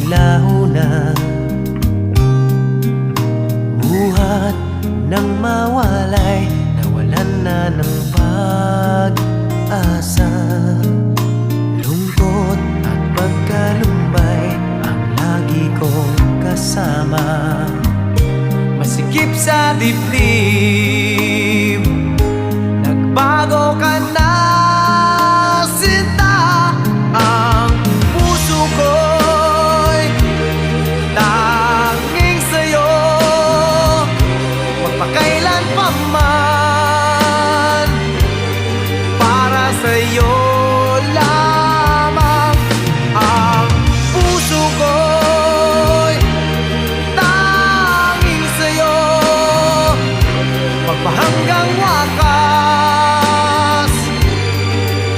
naglaho na, buhat nang mawalay, nawalan na ng pag-asa. Lungkot at pagkalumbay ang lagi kong kasama, masikip sa dibdib